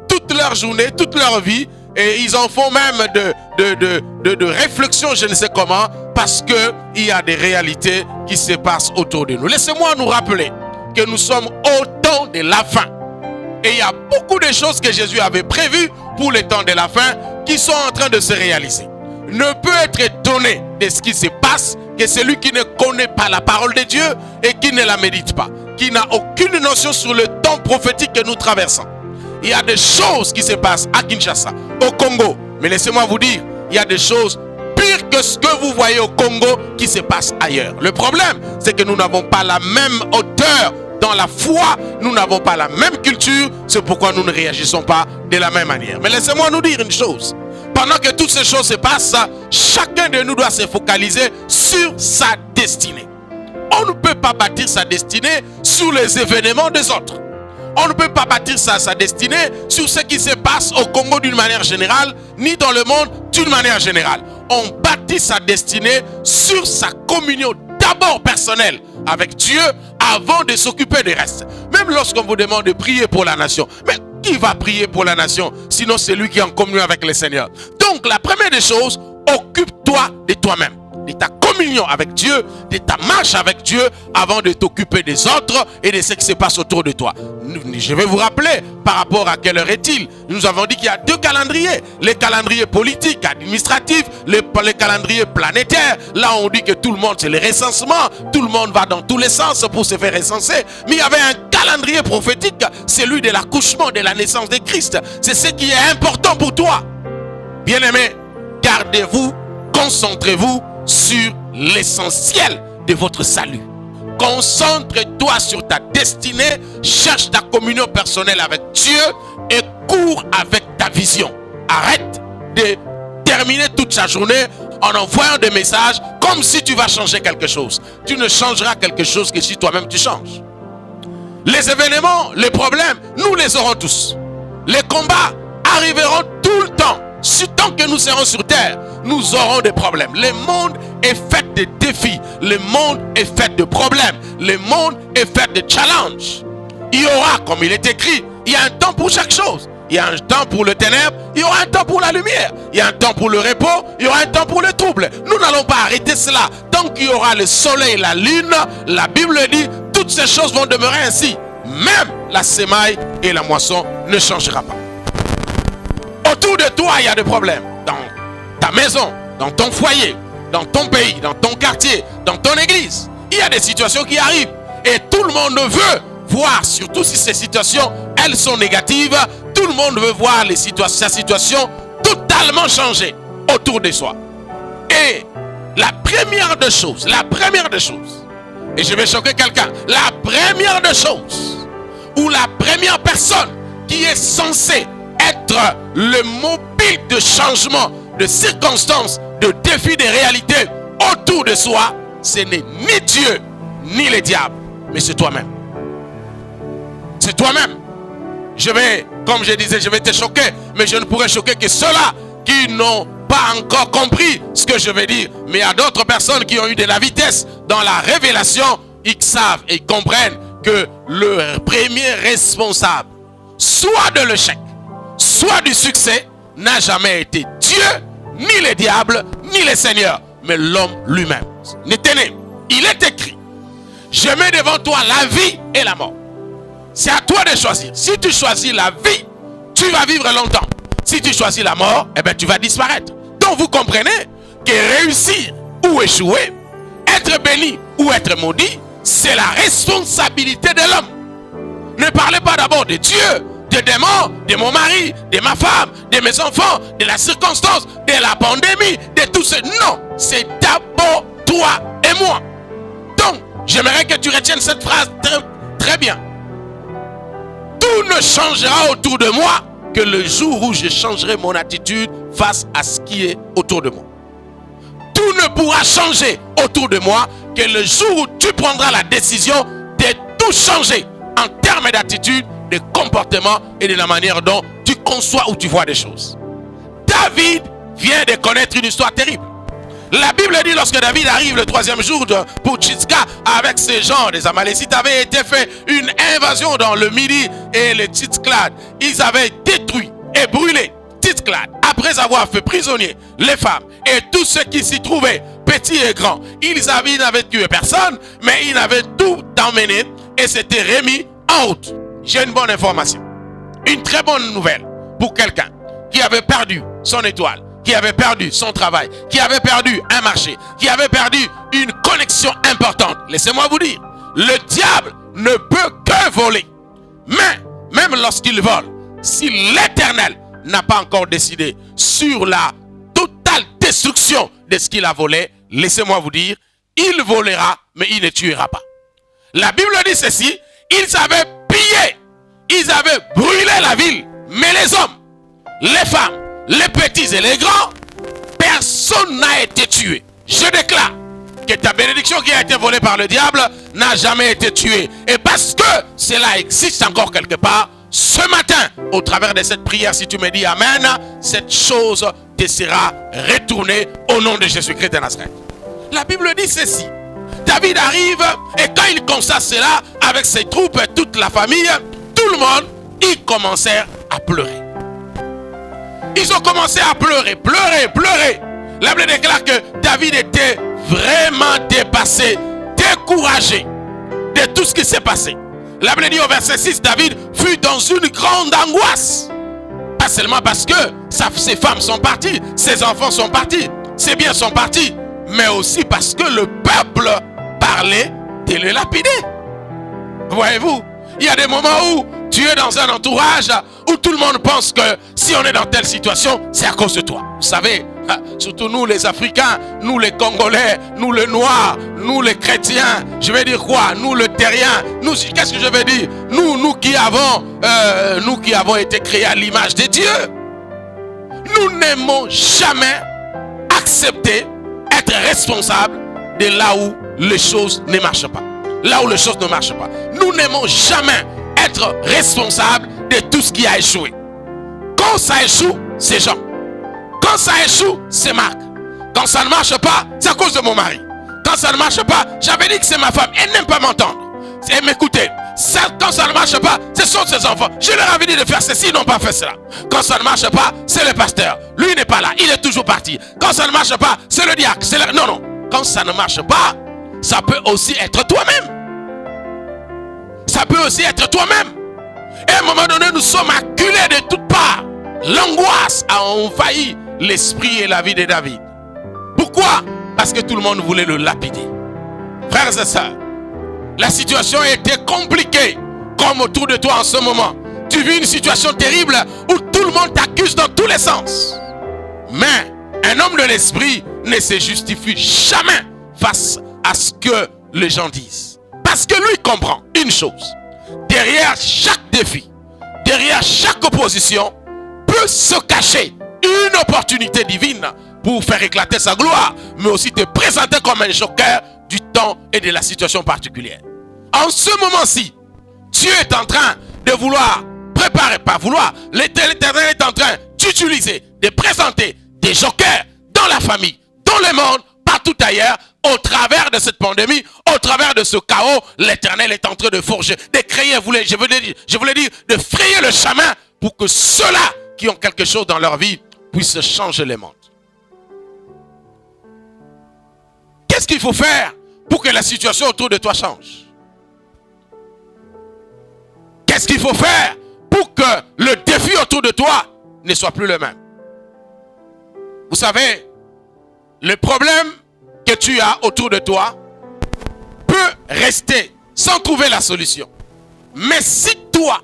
toute leur journée, toute leur vie, et ils en font même de réflexion, je ne sais comment, parce qu'il y a des réalités qui se passent autour de nous. Laissez-moi nous rappeler que nous sommes au temps de la fin. Et il y a beaucoup de choses que Jésus avait prévues pour le temps de la fin qui sont en train de se réaliser. Ne peut être étonné de ce qui se passe que celui qui ne connaît pas la parole de Dieu et qui ne la médite pas, qui n'a aucune notion sur le temps prophétique que nous traversons. Il y a des choses qui se passent à Kinshasa, au Congo. Mais laissez-moi vous dire, il y a des choses pires que ce que vous voyez au Congo qui se passent ailleurs. Le problème, c'est que nous n'avons pas la même hauteur dans la foi, nous n'avons pas la même culture, c'est pourquoi nous ne réagissons pas de la même manière. Mais laissez-moi nous dire une chose. Pendant que toutes ces choses se passent, chacun de nous doit se focaliser sur sa destinée. On ne peut pas bâtir sa destinée sur les événements des autres. On ne peut pas bâtir sa destinée sur ce qui se passe au Congo d'une manière générale, ni dans le monde d'une manière générale. On bâtit sa destinée sur sa communion d'abord personnelle avec Dieu avant de s'occuper du reste. Même lorsqu'on vous demande de prier pour la nation, mais qui va prier pour la nation sinon celui qui est en communion avec le Seigneur? Donc la première des choses, occupe-toi de toi-même, de ta communion avec Dieu, de ta marche avec Dieu avant de t'occuper des autres et de ce qui se passe autour de toi. Je vais vous rappeler par rapport à quelle heure est-il. Nous avons dit qu'il y a deux calendriers. Les calendriers politiques, administratifs, les calendriers planétaires. Là on dit que tout le monde c'est le recensement, tout le monde va dans tous les sens pour se faire recenser. Mais il y avait un calendrier prophétique, celui de l'accouchement, de la naissance de Christ. C'est ce qui est important pour toi. Bien-aimés, gardez-vous, concentrez-vous sur l'essentiel de votre salut. Concentre-toi sur ta destinée, cherche ta communion personnelle avec Dieu et cours avec ta vision. Arrête de terminer toute sa journée en envoyant des messages comme si tu vas changer quelque chose. Tu ne changeras quelque chose que si toi-même tu changes. Les événements, les problèmes, nous les aurons tous. Les combats arriveront tout le temps. Si tant que nous serons sur terre, nous aurons des problèmes. Le monde est fait de défis. Le monde est fait de problèmes. Le monde est fait de challenges. Il y aura, comme il est écrit, il y a un temps pour chaque chose. Il y a un temps pour le ténèbre, il y aura un temps pour la lumière. Il y a un temps pour le repos, il y aura un temps pour le trouble. Nous n'allons pas arrêter cela. Tant qu'il y aura le soleil et la lune, la Bible dit, toutes ces choses vont demeurer ainsi. Même la semaille et la moisson ne changera pas. Autour de toi, il y a des problèmes. Dans ta maison, dans ton foyer, dans ton pays, dans ton quartier, dans ton église. Il y a des situations qui arrivent. Et tout le monde veut voir, surtout si ces situations, elles sont négatives, tout le monde veut voir sa situation totalement changer autour de soi. Et la première des choses, et je vais choquer quelqu'un, la première des choses, ou la première personne qui est censée être le mobile de changement, de circonstances, de défis, de réalités autour de soi, ce n'est ni Dieu, ni le diable, mais c'est toi-même. C'est toi-même. Comme je disais, je vais te choquer, mais je ne pourrai choquer que ceux-là qui n'ont pas encore compris ce que je vais dire. Mais il y a d'autres personnes qui ont eu de la vitesse dans la révélation. Ils savent et ils comprennent que le premier responsable, soit de l'échec, soit du succès, n'a jamais été Dieu, ni le diable, ni le Seigneur, mais l'homme lui-même. Il est écrit, je mets devant toi la vie et la mort. C'est à toi de choisir. Si tu choisis la vie, tu vas vivre longtemps. Si tu choisis la mort, eh bien, tu vas disparaître. Donc vous comprenez que réussir ou échouer, être béni ou être maudit, c'est la responsabilité de l'homme. Ne parlez pas d'abord de Dieu, de démons, de mon mari, de ma femme, de mes enfants, de la circonstance, de la pandémie, de tout ce... Non, c'est d'abord toi et moi. Donc, j'aimerais que tu retiennes cette phrase très bien. Tout ne changera autour de moi que le jour où je changerai mon attitude face à ce qui est autour de moi. Tout ne pourra changer autour de moi que le jour où tu prendras la décision de tout changer en termes d'attitude, de comportement et de la manière dont tu conçois ou tu vois des choses. David vient de connaître une histoire terrible. La Bible dit lorsque David arrive le 3e jour pour Tzitzka avec ces gens, les Amalécites avaient été fait une invasion dans le Midi et le Tzitzklad. Ils avaient détruit et brûlé Tzitzklad après avoir fait prisonnier les femmes et tous ceux qui s'y trouvaient, petits et grands. Ils n'avaient tué personne, mais ils avaient tout emmené et s'étaient remis en route. J'ai une bonne information, une très bonne nouvelle pour quelqu'un qui avait perdu son étoile, qui avait perdu son travail, qui avait perdu un marché, qui avait perdu une connexion importante. Laissez-moi vous dire, le diable ne peut que voler. Mais, même lorsqu'il vole, si l'Éternel n'a pas encore décidé sur la totale destruction de ce qu'il a volé, laissez-moi vous dire, il volera, mais il ne tuera pas. La Bible dit ceci, ils avaient pillé, ils avaient brûlé la ville. Mais les hommes, les femmes, les petits et les grands, personne n'a été tué. Je déclare que ta bénédiction qui a été volée par le diable n'a jamais été tuée. Et parce que cela existe encore quelque part, ce matin, au travers de cette prière, si tu me dis Amen, cette chose te sera retournée au nom de Jésus-Christ de Nazareth. La Bible dit ceci. David arrive et quand il constate cela avec ses troupes et toute la famille, tout le monde, ils commencèrent à pleurer. Ils ont commencé à pleurer, pleurer. La Bible déclare que David était vraiment dépassé, découragé de tout ce qui s'est passé. La Bible dit au verset 6, David fut dans une grande angoisse. Pas seulement parce que ses femmes sont parties, ses enfants sont partis, ses biens sont partis, mais aussi parce que le peuple parlait de le lapider. Voyez-vous, il y a des moments où tu es dans un entourage où tout le monde pense que si on est dans telle situation, c'est à cause de toi. Vous savez, surtout nous les Africains, nous les Congolais, nous les Noirs, nous les chrétiens, je vais dire quoi? Nous les terriens, nous, qu'est-ce que je vais dire? Nous qui avons été créés à l'image de Dieu, nous n'aimons jamais accepter, être responsables de là où les choses ne marchent pas. Là où les choses ne marchent pas. Nous n'aimons jamais être responsables de tout ce qui a échoué. Quand ça échoue, c'est Jean. Quand ça échoue, c'est Marc. Quand ça ne marche pas, c'est à cause de mon mari. Quand ça ne marche pas, j'avais dit que c'est ma femme. Elle n'aime pas m'entendre. Et m'écouter. Quand ça ne marche pas, ce sont ses enfants. Je leur avais dit de faire ceci, ils n'ont pas fait cela. Quand ça ne marche pas, c'est le pasteur. Lui n'est pas là, il est toujours parti. Quand ça ne marche pas, c'est le diacre. Non. Quand ça ne marche pas, ça peut aussi être toi-même. Ça peut aussi être toi-même. Et à un moment donné, nous sommes acculés de toutes parts. L'angoisse a envahi l'esprit et la vie de David. Pourquoi? Parce que tout le monde voulait le lapider. Frères et sœurs, la situation était compliquée, comme autour de toi en ce moment. Tu vis une situation terrible où tout le monde t'accuse dans tous les sens. Mais un homme de l'esprit ne se justifie jamais face à ce que les gens disent. Parce que lui comprend une chose. Derrière chaque défi, derrière chaque opposition, peut se cacher une opportunité divine pour faire éclater sa gloire, mais aussi te présenter comme un joker du temps et de la situation particulière. En ce moment-ci, Dieu est en train de vouloir préparer, pas vouloir, l'Éternel est en train d'utiliser, de présenter des jokers dans la famille, dans le monde, partout ailleurs, au travers de cette pandémie, au travers de ce chaos. L'Éternel est en train de forger, de créer, je voulais dire, de frayer le chemin pour que ceux-là qui ont quelque chose dans leur vie puissent changer le monde. Qu'est-ce qu'il faut faire pour que la situation autour de toi change? Qu'est-ce qu'il faut faire pour que le défi autour de toi ne soit plus le même? Vous savez, le problème que tu as autour de toi peut rester sans trouver la solution. Mais si toi,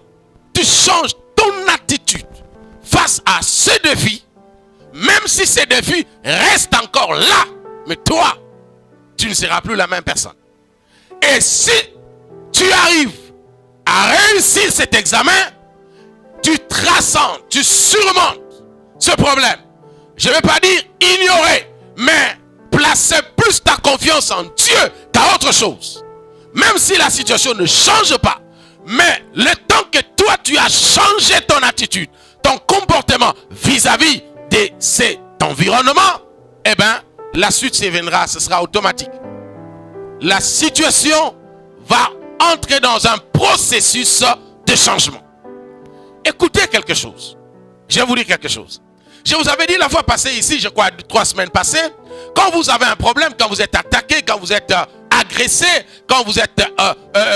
tu changes ton attitude face à ce défi, même si ce défi reste encore là, mais toi, tu ne seras plus la même personne. Et si tu arrives à réussir cet examen, tu transcendes, tu surmontes ce problème. Je ne vais pas dire ignorer, mais placer plus ta confiance en Dieu qu'à autre chose. Même si la situation ne change pas, mais le temps que toi tu as changé ton attitude, ton comportement vis-à-vis de cet environnement, eh bien, la suite se viendra, ce sera automatique. La situation va entrer dans un processus de changement. Écoutez quelque chose. Je vais vous dire quelque chose. Je vous avais dit la fois passée ici, je crois 3 semaines passées, quand vous avez un problème, quand vous êtes attaqué, quand vous êtes agressé, quand vous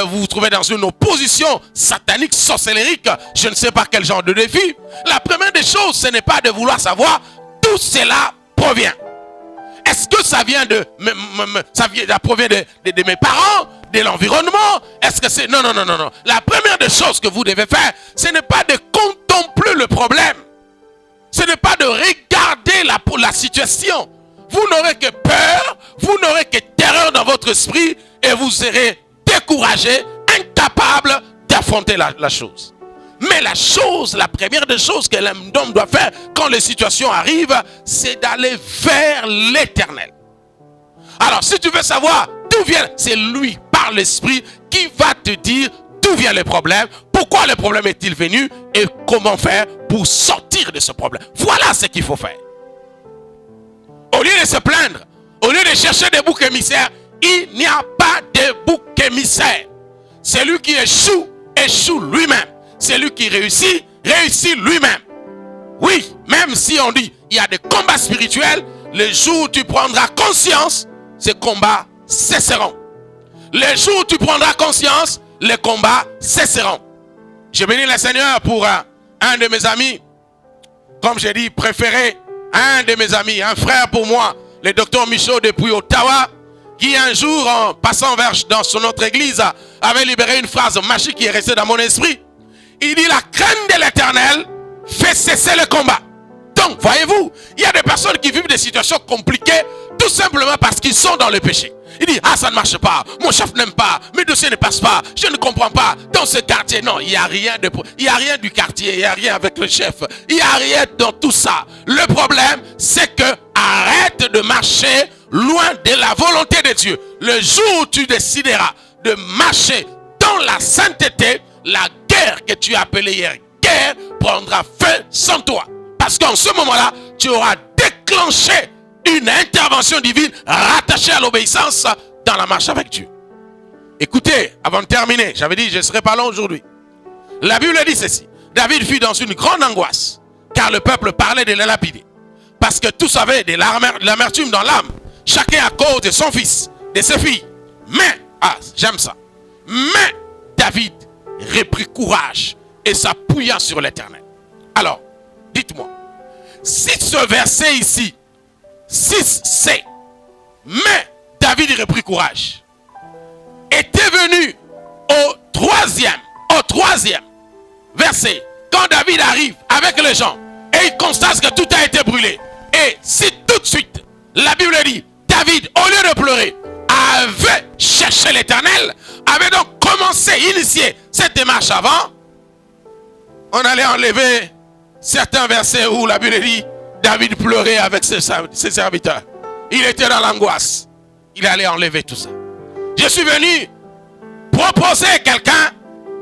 vous trouvez dans une opposition satanique, sorcellérique, je ne sais pas quel genre de défi, la première des choses, ce n'est pas de vouloir savoir d'où cela provient. Est-ce que ça vient ça provient de mes parents, de l'environnement? Est-ce que c'est... Non. La première des choses que vous devez faire, ce n'est pas de contempler le problème. Ce n'est pas de regarder la situation. Vous n'aurez que peur, vous n'aurez que terreur dans votre esprit et vous serez découragé, capable d'affronter la chose. Mais la première des choses que l'homme doit faire quand les situations arrivent, c'est d'aller vers l'Éternel. Alors, si tu veux savoir d'où vient, c'est lui, par l'Esprit, qui va te dire d'où vient le problème, pourquoi le problème est-il venu et comment faire pour sortir de ce problème. Voilà ce qu'il faut faire. Au lieu de se plaindre, au lieu de chercher des boucs émissaires, il n'y a pas de bouc émissaire. Celui qui échoue, échoue lui-même. Celui qui réussit, réussit lui-même. Oui, même si on dit il y a des combats spirituels, le jour où tu prendras conscience, ces combats cesseront. Le jour où tu prendras conscience, les combats cesseront. Je bénis le Seigneur pour un de mes amis, comme j'ai dit, préféré, un de mes amis, un frère pour moi, le docteur Michaud depuis Ottawa, qui un jour, en passant dans notre église, avait libéré une phrase magique qui est restée dans mon esprit. Il dit, la crainte de l'Éternel fait cesser le combat. Donc, voyez-vous, il y a des personnes qui vivent des situations compliquées tout simplement parce qu'ils sont dans le péché. Il dit, ah, ça ne marche pas, mon chef n'aime pas, mes dossiers ne passent pas, je ne comprends pas, dans ce quartier, non, il n'y a rien du quartier, il n'y a rien avec le chef, il n'y a rien dans tout ça. Le problème, c'est que arrête de marcher loin de la volonté de Dieu. Le jour où tu décideras de marcher dans la sainteté, la guerre que tu as appelée hier guerre prendra feu sans toi. Parce qu'en ce moment-là, tu auras déclenché une intervention divine rattachée à l'obéissance dans la marche avec Dieu. Écoutez, avant de terminer, j'avais dit je ne serai pas long aujourd'hui. La Bible dit ceci. David fut dans une grande angoisse, car le peuple parlait de le lapider. Parce que tous avaient de l'amertume dans l'âme, chacun à cause de son fils, de ses filles. Mais, j'aime ça. Mais David reprit courage et s'appuya sur l'Éternel. Alors, dites-moi, si ce verset ici, 6c, mais David reprit courage, était venu au troisième verset, quand David arrive avec les gens et il constate que tout a été brûlé, et si tout de suite la Bible dit David, au lieu de pleurer, avait cherché l'Éternel, avait donc commencé, initié cette démarche avant, on allait enlever certains versets où la Bible dit David pleurait avec ses serviteurs. Il était dans l'angoisse. Il allait enlever tout ça. Je suis venu proposer à quelqu'un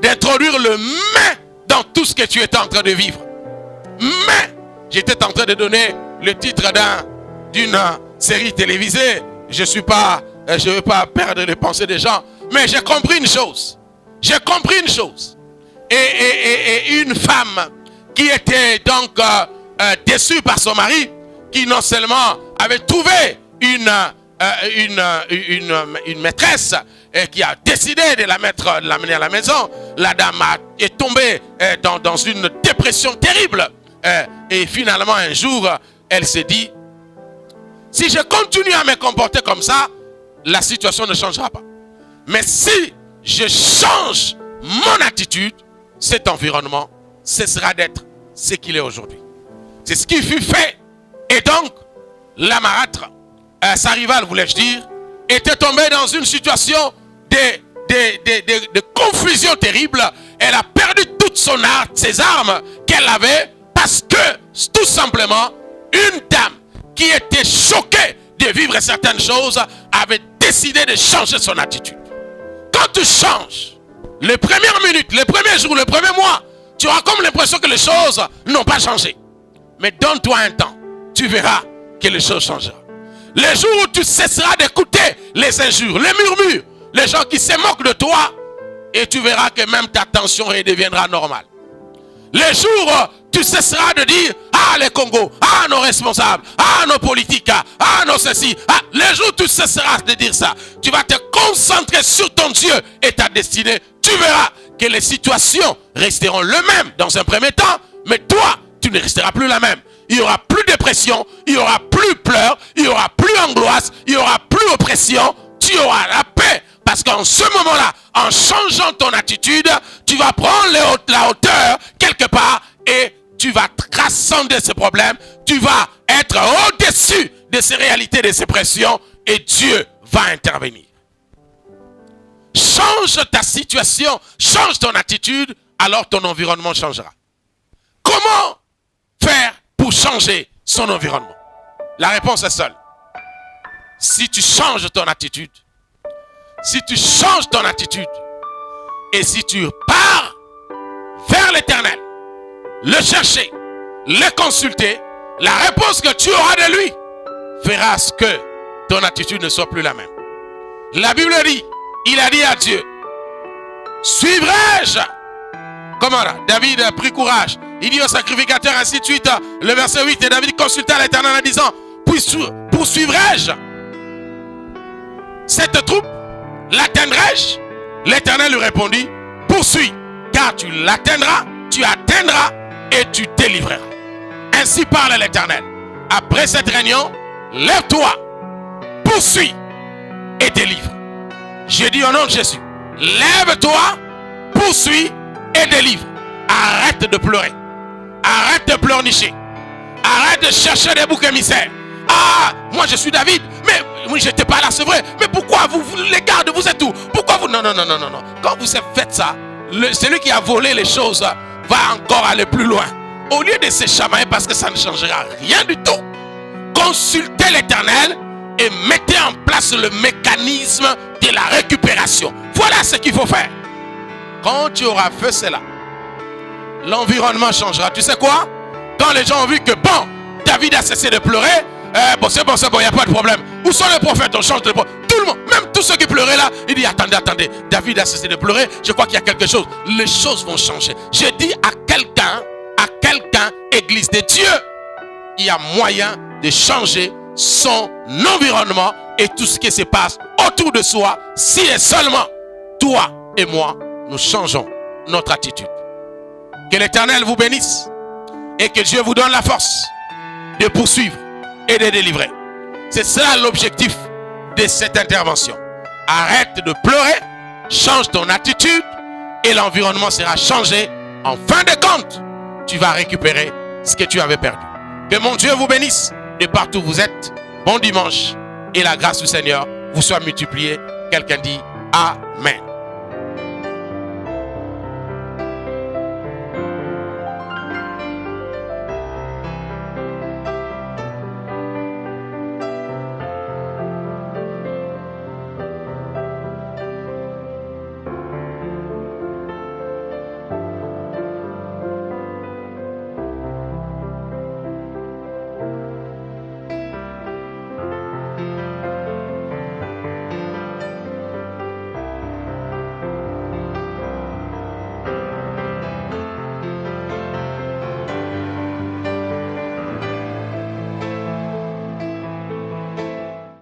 d'introduire le mais dans tout ce que tu es en train de vivre. Mais j'étais en train de donner le titre d'une série télévisée. Je ne veux pas perdre les pensées des gens. Mais j'ai compris une chose. J'ai compris une chose. Et une femme qui était donc déçue par son mari, qui non seulement avait trouvé une maîtresse et qui a décidé de l'amener à la maison. La dame est tombée dans une dépression terrible. Et finalement, un jour, elle s'est dit, si je continue à me comporter comme ça, la situation ne changera pas. Mais si je change mon attitude, cet environnement cessera d'être ce qu'il est aujourd'hui. C'est ce qui fut fait. Et donc, la marâtre, sa rivale, voulais-je dire, était tombée dans une situation de confusion terrible. Elle a perdu toute ses armes qu'elle avait parce que, tout simplement, une dame qui était choquée de vivre certaines choses avait décidé de changer son attitude. Quand tu changes, les premières minutes, les premiers jours, les premiers mois, tu auras comme l'impression que les choses n'ont pas changé. Mais donne-toi un temps, tu verras que les choses changeront. Les jours où tu cesseras d'écouter les injures, les murmures, les gens qui se moquent de toi, et tu verras que même ta tension redeviendra normale. Les jours où tu cesseras de dire, ah les Congos, ah nos responsables, ah nos politiques, ah nos ceci, les jours où tu cesseras de dire ça, tu vas te concentrer sur ton Dieu et ta destinée. Tu verras que les situations resteront les mêmes dans un premier temps, mais toi, tu ne resteras plus la même. Il n'y aura plus de dépression, il n'y aura plus pleurs, il n'y aura plus angoisse, il n'y aura plus oppression, tu auras la paix. Parce qu'en ce moment-là, en changeant ton attitude, tu vas prendre la hauteur quelque part et tu vas transcender ces problèmes. Tu vas être au-dessus de ces réalités, de ces pressions et Dieu va intervenir. Change change ta situation, change ton attitude, alors ton environnement changera. Comment faire pour changer son environnement? La réponse est seule. Si tu changes ton attitude, si tu changes ton attitude, et si tu pars vers l'Éternel, le chercher, le consulter, la réponse que tu auras de lui fera à ce que ton attitude ne soit plus la même. La Bible dit, il a dit à Dieu, suivrai-je? Comment là? David a pris courage. Il dit au sacrificateur, ainsi de suite. Le verset 8, et David consulta l'Éternel en disant, poursuivrai-je cette troupe? L'atteindrai-je? L'Éternel lui répondit, poursuis, car tu l'atteindras, tu atteindras et tu délivreras. Ainsi parle l'Éternel. Après cette réunion, lève-toi, poursuis et délivre. J'ai dit au nom de Jésus, lève-toi, poursuis et délivre. Arrête de pleurer. Arrête de pleurnicher. Arrête de chercher des boucs émissaires. Ah, moi je suis David, mais oui, j'étais pas là, c'est vrai. Mais pourquoi vous les gardes, vous êtes où? Pourquoi vous... Non. Quand vous avez fait ça, celui qui a volé les choses va encore aller plus loin. Au lieu de se chamailler parce que ça ne changera rien du tout, consultez l'Éternel et mettez en place le mécanisme de la récupération. Voilà ce qu'il faut faire. Quand tu auras fait cela, l'environnement changera. Tu sais quoi? Quand les gens ont vu que bon, David a cessé de pleurer, c'est bon, il n'y a pas de problème. Où sont les prophètes? On change de prophète. Tout le monde, même tous ceux qui pleuraient là, il dit attendez, David a cessé de pleurer, je crois qu'il y a quelque chose. Les choses vont changer. J'ai dit à quelqu'un, Église de Dieu, il y a moyen de changer son environnement et tout ce qui se passe autour de soi, si et seulement toi et moi, nous changeons notre attitude. Que l'Éternel vous bénisse et que Dieu vous donne la force de poursuivre et de délivrer. C'est cela l'objectif de cette intervention. Arrête de pleurer, change ton attitude et l'environnement sera changé. En fin de compte, tu vas récupérer ce que tu avais perdu. Que mon Dieu vous bénisse de partout où vous êtes. Bon dimanche et la grâce du Seigneur vous soit multipliée. Quelqu'un dit Amen.